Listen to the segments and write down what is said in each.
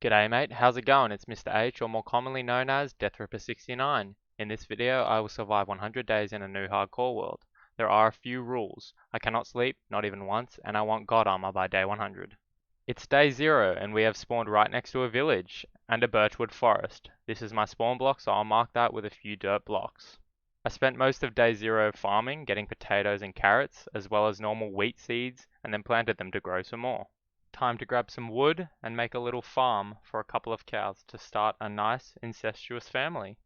G'day mate, how's it going? It's Mr. H, or more commonly known as DeathRipper69. In this video, I will survive 100 days in a new hardcore world. There are a few rules. I cannot sleep, not even once, and I want God armor by day 100. It's day 0, and we have spawned right next to a village, and a birchwood forest. This is my spawn block, so I'll mark that with a few dirt blocks. I spent most of day 0 farming, getting potatoes and carrots, as well as normal wheat seeds, and then planted them to grow some more. Time to grab some wood and make a little farm for a couple of cows to start a nice incestuous family.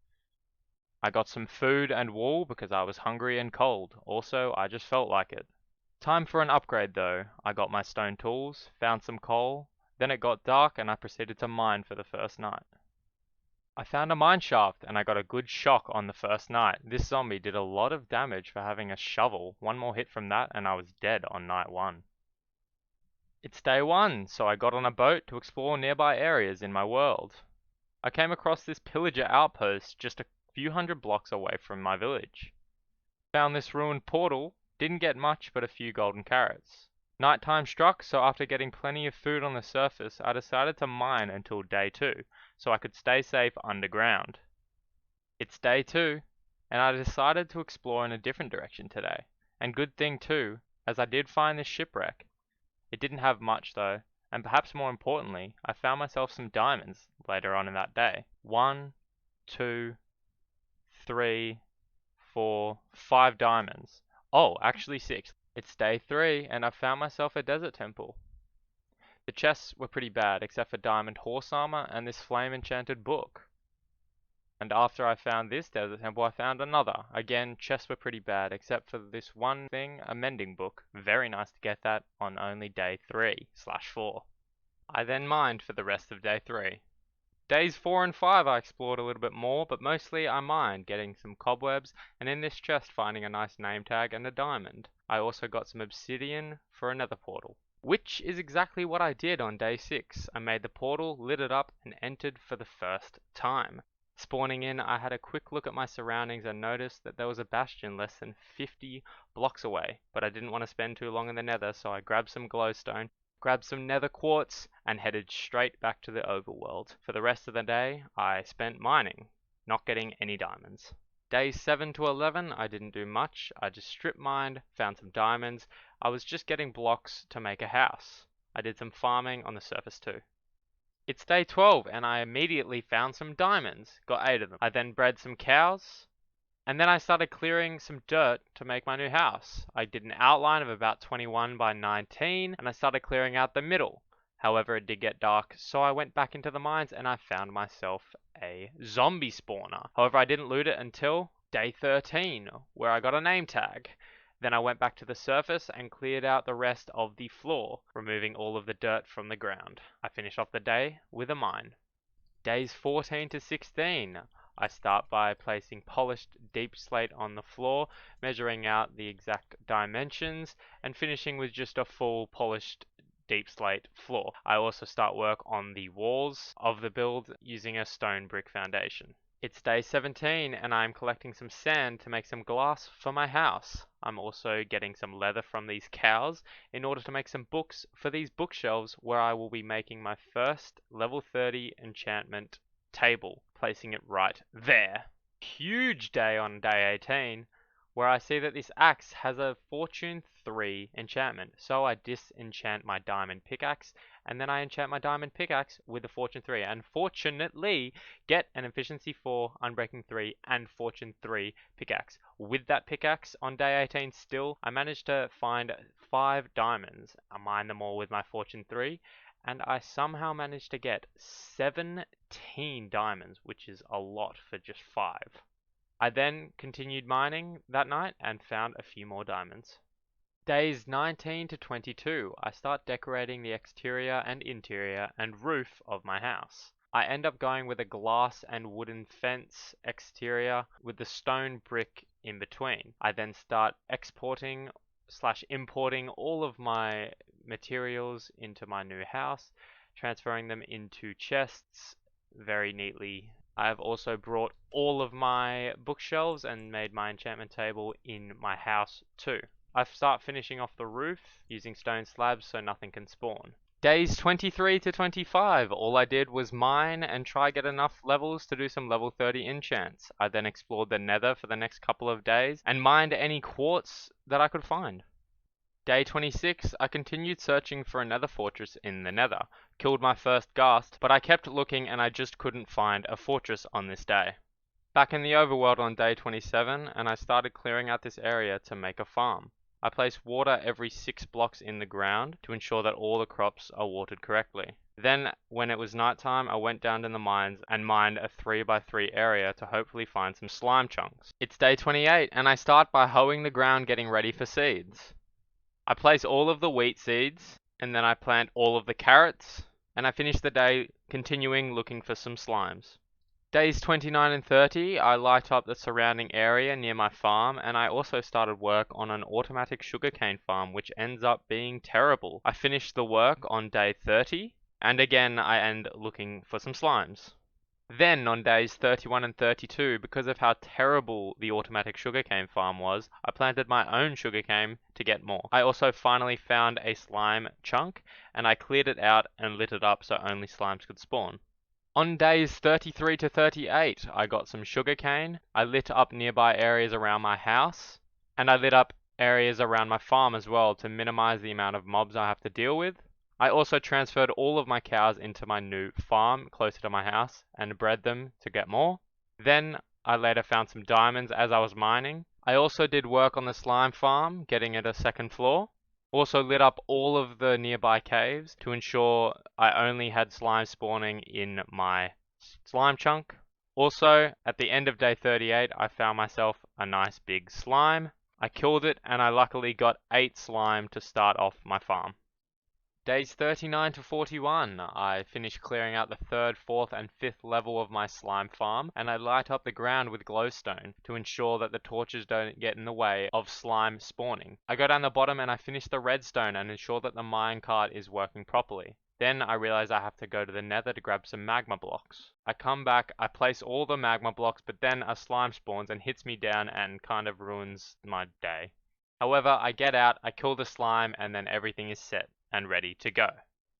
I got some food and wool because I was hungry and cold. Also, I just felt like it. Time for an upgrade though. I got my stone tools, found some coal, then it got dark and I proceeded to mine for the first night. I found a mine shaft and I got a good shock on the first night. This zombie did a lot of damage for having a shovel. One more hit from that and I was dead on night 1. It's day 1, so I got on a boat to explore nearby areas in my world. I came across this pillager outpost just a few hundred blocks away from my village. Found this ruined portal, didn't get much but a few golden carrots. Nighttime struck, so after getting plenty of food on the surface, I decided to mine until day 2, so I could stay safe underground. It's day 2, and I decided to explore in a different direction today. And good thing too, as I did find this shipwreck. It didn't have much though, and perhaps more importantly, I found myself some diamonds later on in that day. 1, 2, 3, 4, 5 diamonds. Oh, actually 6. It's day 3 and I found myself a desert temple. The chests were pretty bad except for diamond horse armor and this flame enchanted book. And after I found this desert temple, I found another. Again, chests were pretty bad, except for this one thing, a mending book. Very nice to get that on only day 3/4. I then mined for the rest of day 3. Days 4 and 5 I explored a little bit more, but mostly I mined, getting some cobwebs, and in this chest finding a nice name tag and a diamond. I also got some obsidian for another portal. Which is exactly what I did on day 6. I made the portal, lit it up, and entered for the first time. Spawning in, I had a quick look at my surroundings and noticed that there was a bastion less than 50 blocks away, but I didn't want to spend too long in the nether, so I grabbed some glowstone, grabbed some nether quartz, and headed straight back to the overworld. For the rest of the day, I spent mining, not getting any diamonds. Days 7 to 11, I didn't do much. I just strip mined, found some diamonds. I was just getting blocks to make a house. I did some farming on the surface too. It's day 12 and I immediately found some diamonds, got 8 of them. I then bred some cows, and then I started clearing some dirt to make my new house. I did an outline of about 21 by 19 and I started clearing out the middle. However, it did get dark, so I went back into the mines and I found myself a zombie spawner. However, I didn't loot it until day 13, where I got a name tag. Then I went back to the surface and cleared out the rest of the floor, removing all of the dirt from the ground. I finished off the day with a mine. Days 14 to 16. I start by placing polished deep slate on the floor, measuring out the exact dimensions, and finishing with just a full polished deep slate floor. I also start work on the walls of the build using a stone brick foundation. It's day 17 and I'm collecting some sand to make some glass for my house. I'm also getting some leather from these cows in order to make some books for these bookshelves where I will be making my first level 30 enchantment table, placing it right there. Huge day on day 18 where I see that this axe has a fortune 3 enchantment. So I disenchant my diamond pickaxe and then I enchant my diamond pickaxe with a fortune 3 and fortunately get an efficiency 4, unbreaking 3 and fortune 3 pickaxe. With that pickaxe on day 18 still, I managed to find 5 diamonds. I mined them all with my fortune 3 and I somehow managed to get 17 diamonds, which is a lot for just 5. I then continued mining that night and found a few more diamonds. Days 19 to 22, I start decorating the exterior and interior and roof of my house. I end up going with a glass and wooden fence exterior with the stone brick in between. I then start exporting/importing all of my materials into my new house, transferring them into chests very neatly. I have also brought all of my bookshelves and made my enchantment table in my house too. I start finishing off the roof using stone slabs so nothing can spawn. Days 23 to 25, all I did was mine and try get enough levels to do some level 30 enchants. I then explored the nether for the next couple of days and mined any quartz that I could find. Day 26, I continued searching for a nether fortress in the nether. Killed my first ghast, but I kept looking and I just couldn't find a fortress on this day. Back in the overworld on day 27, and I started clearing out this area to make a farm. I place water every 6 blocks in the ground to ensure that all the crops are watered correctly. Then, when it was nighttime, I went down in the mines and mined a 3x3 area to hopefully find some slime chunks. It's day 28, and I start by hoeing the ground getting ready for seeds. I place all of the wheat seeds, and then I plant all of the carrots, and I finish the day continuing looking for some slimes. Days 29 and 30, I light up the surrounding area near my farm, and I also started work on an automatic sugarcane farm, which ends up being terrible. I finished the work on day 30, and again I end looking for some slimes. Then, on days 31 and 32, because of how terrible the automatic sugarcane farm was, I planted my own sugarcane to get more. I also finally found a slime chunk, and I cleared it out and lit it up so only slimes could spawn. On days 33 to 38, I got some sugarcane, I lit up nearby areas around my house, and I lit up areas around my farm as well to minimize the amount of mobs I have to deal with. I also transferred all of my cows into my new farm closer to my house and bred them to get more. Then I later found some diamonds as I was mining. I also did work on the slime farm, getting it a second floor. Also lit up all of the nearby caves to ensure I only had slime spawning in my slime chunk. Also, at the end of day 38, I found myself a nice big slime. I killed it and I luckily got 8 slime to start off my farm. Days 39 to 41, I finished clearing out the 3rd, 4th and 5th level of my slime farm, and I light up the ground with glowstone to ensure that the torches don't get in the way of slime spawning. I go down the bottom and I finish the redstone and ensure that the minecart is working properly. Then I realize I have to go to the nether to grab some magma blocks. I come back, I place all the magma blocks, but then a slime spawns and hits me down and kind of ruins my day. However, I get out, I kill the slime, and then everything is set and ready to go.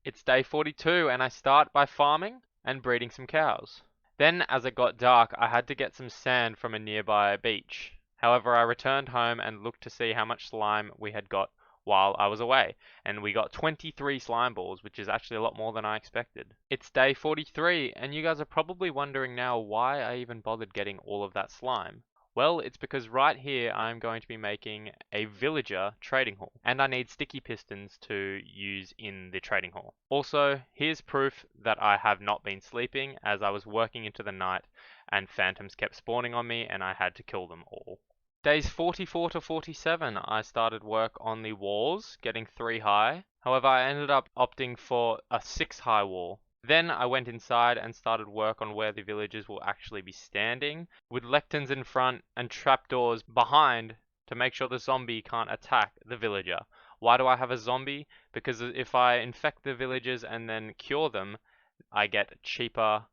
It's day 42 and I start by farming and breeding some cows. Then as it got dark, I had to get some sand from a nearby beach. However, I returned home and looked to see how much slime we had got while I was away, and we got 23 slime balls, which is actually a lot more than I expected. It's day 43, and you guys are probably wondering now why I even bothered getting all of that slime. Well, it's because right here I'm going to be making a villager trading hall, and I need sticky pistons to use in the trading hall. Also, here's proof that I have not been sleeping, as I was working into the night and phantoms kept spawning on me and I had to kill them all. Days 44 to 47, I started work on the walls, getting 3 high. However, I ended up opting for a 6 high wall. Then I went inside and started work on where the villagers will actually be standing, with lecterns in front and trapdoors behind to make sure the zombie can't attack the villager. Why do I have a zombie? Because if I infect the villagers and then cure them, I get cheaper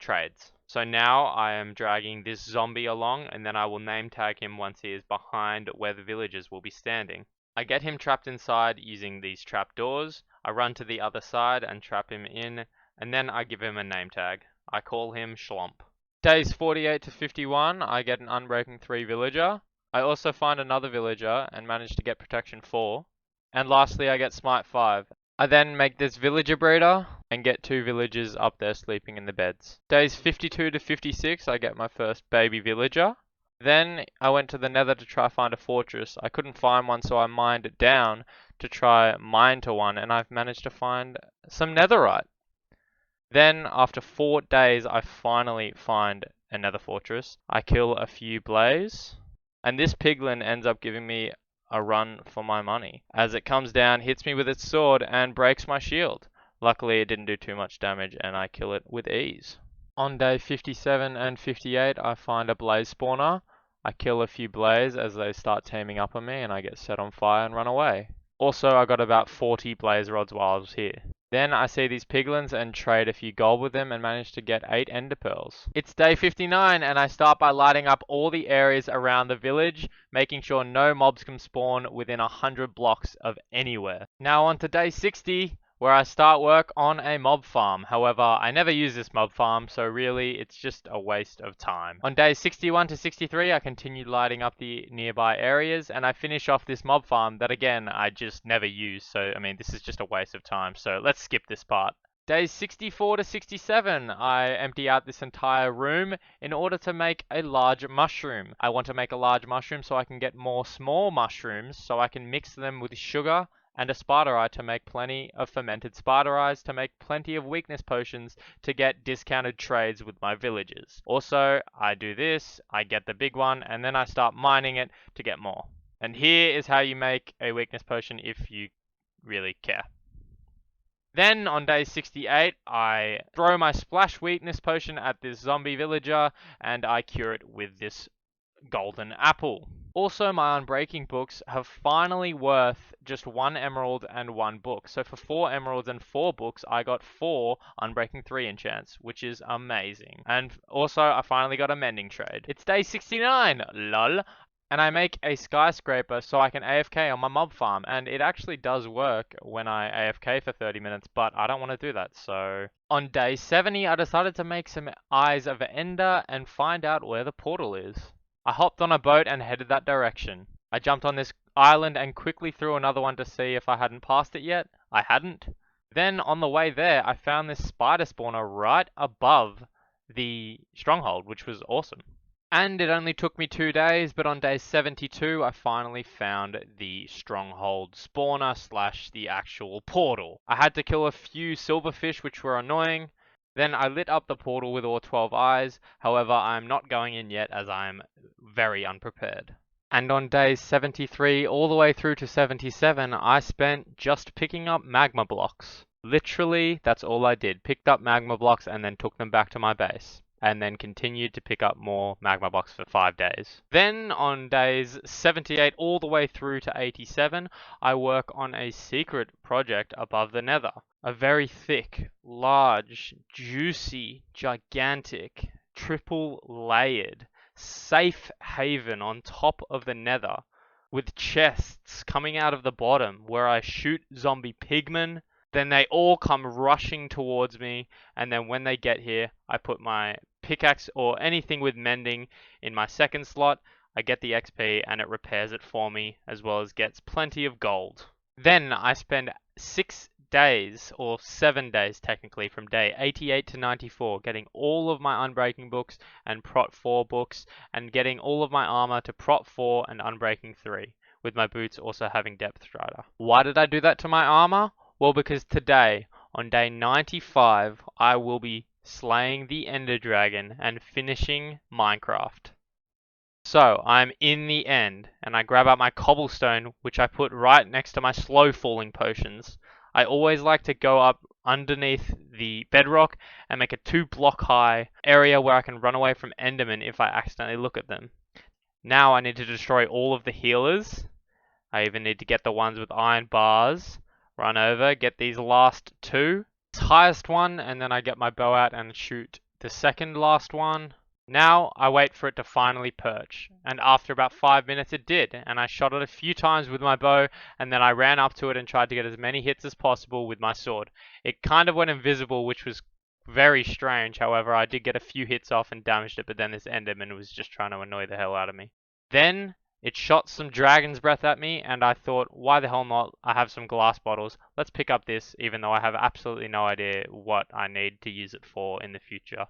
trades. So now I am dragging this zombie along, and then I will name tag him once he is behind where the villagers will be standing. I get him trapped inside using these trapdoors. I run to the other side and trap him in, and then I give him a name tag. I call him Schlomp. Days 48 to 51, I get an Unbreaking 3 villager. I also find another villager and manage to get Protection 4. And lastly, I get Smite 5. I then make this villager breeder and get 2 villagers up there sleeping in the beds. Days 52 to 56, I get my first baby villager. Then I went to the nether to try find a fortress. I couldn't find one, so I mined it down to try mine to one, and I've managed to find some netherite. Then, after 4 days, I finally find a nether fortress. I kill a few blaze, and this piglin ends up giving me a run for my money, as it comes down, hits me with its sword, and breaks my shield. Luckily, it didn't do too much damage, and I kill it with ease. On day 57 and 58, I find a blaze spawner. I kill a few blaze as they start teaming up on me, and I get set on fire and run away. Also, I got about 40 blaze rods while I was here. Then I see these piglins and trade a few gold with them and manage to get 8 ender pearls. It's day 59 and I start by lighting up all the areas around the village, making sure no mobs can spawn within 100 blocks of anywhere. Now on to day 60, where I start work on a mob farm. However, I never use this mob farm, so really it's just a waste of time. On days 61 to 63, I continued lighting up the nearby areas, and I finish off this mob farm that again, I just never use, so I mean, this is just a waste of time, so let's skip this part. Days 64 to 67, I empty out this entire room in order to make a large mushroom. I want to make a large mushroom so I can get more small mushrooms, so I can mix them with sugar and a spider eye to make plenty of fermented spider eyes, to make plenty of weakness potions to get discounted trades with my villagers. Also, I do this, I get the big one, and then I start mining it to get more. And here is how you make a weakness potion if you really care. Then on day 68, I throw my splash weakness potion at this zombie villager and I cure it with this golden apple. Also, my unbreaking books have finally worth just 1 emerald and 1 book. So for 4 emeralds and 4 books, I got 4 unbreaking 3 enchants, which is amazing. And also, I finally got a mending trade. It's day 69, lol. And I make a skyscraper so I can AFK on my mob farm. And it actually does work when I AFK for 30 minutes, but I don't want to do that. So on day 70, I decided to make some Eyes of Ender and find out where the portal is. I hopped on a boat and headed that direction. I jumped on this island and quickly threw another one to see if I hadn't passed it yet. I hadn't. Then on the way there, I found this spider spawner right above the stronghold, which was awesome. And it only took me 2 days, but on day 72, I finally found the stronghold spawner / the actual portal. I had to kill a few silverfish, which were annoying. Then I lit up the portal with all 12 eyes. However, I'm not going in yet as I'm very unprepared. And on days 73 all the way through to 77, I spent just picking up magma blocks. Literally, that's all I did. Picked up magma blocks and then took them back to my base. And then continued to pick up more magma blocks for 5 days. Then on days 78 all the way through to 87, I work on a secret project above the nether. A very thick, large, juicy, gigantic, triple layered, safe haven on top of the nether, with chests coming out of the bottom where I shoot zombie pigmen. Then they all come rushing towards me, and then when they get here, I put my pickaxe or anything with mending in my second slot. I get the XP and it repairs it for me, as well as gets plenty of gold. Then I spend 6 days, or 7 days technically, from day 88 to 94, getting all of my unbreaking books and prot 4 books, and getting all of my armor to prot 4 and unbreaking 3, with my boots also having depth strider. Why did I do that to my armor? Well, because today, on day 95, I will be slaying the Ender Dragon and finishing Minecraft. So, I'm in the end, and I grab out my cobblestone, which I put right next to my slow falling potions. I always like to go up underneath the bedrock and make a 2-block high area where I can run away from Endermen if I accidentally look at them. Now I need to destroy all of the healers. I even need to get the ones with iron bars. Run over, get these last 2. This highest one, and then I get my bow out and shoot the second last one. Now I wait for it to finally perch, and after about 5 minutes it did, and I shot it a few times with my bow, and then I ran up to it and tried to get as many hits as possible with my sword. It kind of went invisible, which was very strange. However, I did get a few hits off and damaged it, but then this Enderman was just trying to annoy the hell out of me. Then it shot some dragon's breath at me, and I thought, why the hell not? I have some glass bottles. Let's pick up this, even though I have absolutely no idea what I need to use it for in the future.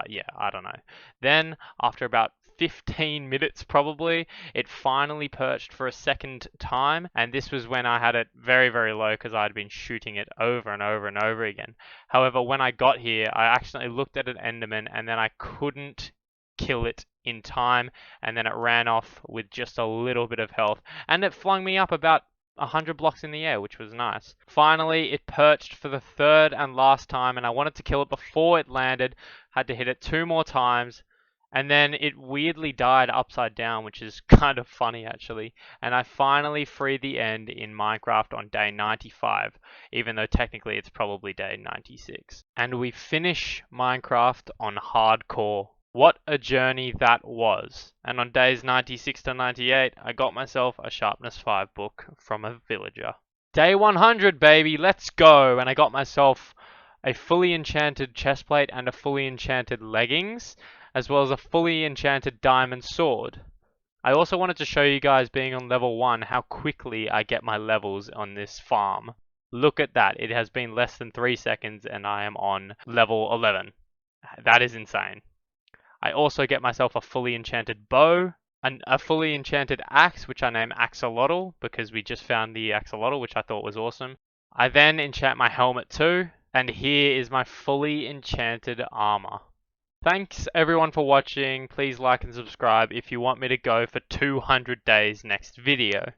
Yeah, I don't know. Then, after about 15 minutes probably, it finally perched for a second time, and this was when I had it very, very low because I had been shooting it over and over and over again. However, when I got here, I accidentally looked at an Enderman, and then I couldn't kill it in time, and then it ran off with just a little bit of health, and it flung me up about 100 blocks in the air, which was nice. Finally, it perched for the 3rd and last time, and I wanted to kill it before it landed. Had to hit it 2 more times, and then it weirdly died upside down, which is kind of funny actually. And I finally freed the end in Minecraft on day 95, even though technically it's probably day 96. And we finish Minecraft on hardcore. What a journey that was. And on days 96 to 98, I got myself a Sharpness 5 book from a villager. Day 100, baby, let's go! And I got myself a fully enchanted chestplate and a fully enchanted leggings, as well as a fully enchanted diamond sword. I also wanted to show you guys, being on level 1, how quickly I get my levels on this farm. Look at that, it has been less than 3 seconds and I am on level 11. That is insane. I also get myself a fully enchanted bow, a fully enchanted axe, which I name Axolotl because we just found the Axolotl, which I thought was awesome. I then enchant my helmet too, and here is my fully enchanted armor. Thanks everyone for watching. Please like and subscribe if you want me to go for 200 days next video.